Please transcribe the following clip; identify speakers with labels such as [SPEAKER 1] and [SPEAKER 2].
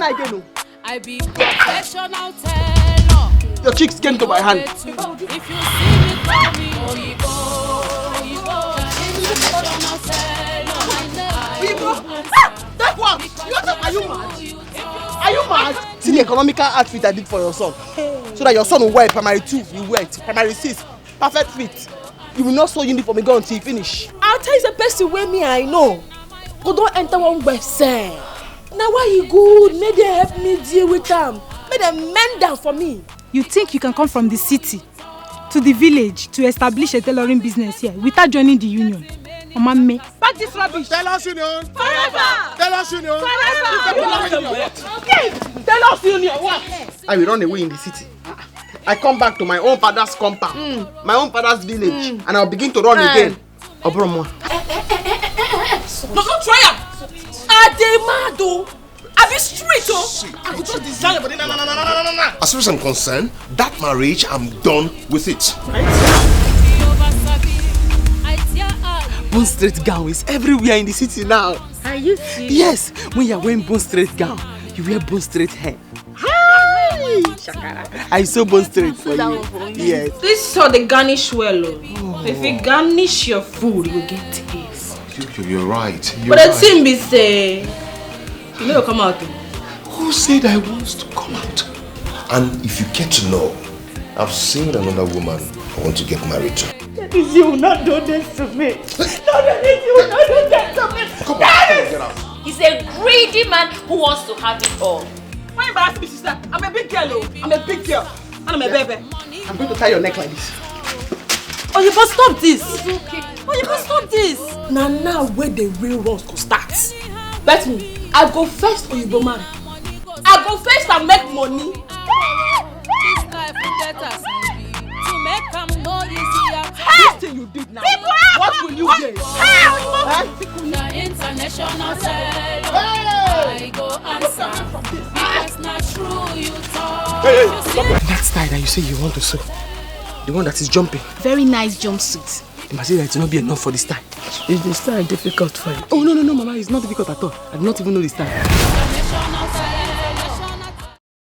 [SPEAKER 1] lie again.
[SPEAKER 2] I be professional tailor.
[SPEAKER 1] Your cheeks came to my hand.
[SPEAKER 2] If you see me coming, professional tailor.
[SPEAKER 1] That one! Are you mad? Are you mad? See the economical outfit I did for your son. So that your son will wear primary 2, you wear it. Primary 6, perfect fit. You will not sew uniform again until you finish.
[SPEAKER 3] I'll tell you the best way me I know. Go don't enter one website. Now why you good? May they help me deal with them. May they mend them for me.
[SPEAKER 4] You think you can come from the city to the village to establish a tailoring business here without joining the union? Omame, pack this rubbish.
[SPEAKER 5] Tailors Union.
[SPEAKER 3] Forever.
[SPEAKER 5] Tailors Union.
[SPEAKER 3] Forever. Okay. Tell us union what?
[SPEAKER 1] I will run away in the city. I come back to my own father's compound, my own father's village, and I'll begin to run again. Obromo.
[SPEAKER 3] No, don't try it. Ademado. I be straight, oh. I could just design but no.
[SPEAKER 5] As far as I'm concerned, that marriage, I'm done with it.
[SPEAKER 1] Bone straight gown is everywhere in the city now.
[SPEAKER 3] Are you serious?
[SPEAKER 1] Yes, when you're wearing bone straight gown, you wear bone straight hair. Hi! I sew bone straight for you. Yes.
[SPEAKER 3] This is how they garnish well. If you garnish your food, you get taste.
[SPEAKER 5] You're right.
[SPEAKER 3] But the thing be say, you know come out.
[SPEAKER 5] Who said I want to come out? And if you get to know, I've seen another woman I want to get married to.
[SPEAKER 3] You will not do this to me. You will not do that to me.
[SPEAKER 5] Come on, get out.
[SPEAKER 6] He's a greedy man who wants to have it all.
[SPEAKER 3] Why embarrass me, sister? I'm a big girl, oh. I'm a big girl. And I'm a baby.
[SPEAKER 1] I'm going to tie your neck like this.
[SPEAKER 3] Oh, you must stop this. It's okay. Oh, you must stop this. Now where the real runs go start. Bet me, I go first or you go marry. I go first and make money.
[SPEAKER 2] This life will get us to make them know easier.
[SPEAKER 1] This thing you did now, what will you get?
[SPEAKER 2] The international tailor. I go answer because not true you talk.
[SPEAKER 1] That style that you say you want to sew, the one that is jumping,
[SPEAKER 4] very nice jumpsuit.
[SPEAKER 1] the material will not be enough for the style.
[SPEAKER 3] Is the style difficult for you?
[SPEAKER 1] Oh, no, Mama, it's not difficult at all. I do not even know the style.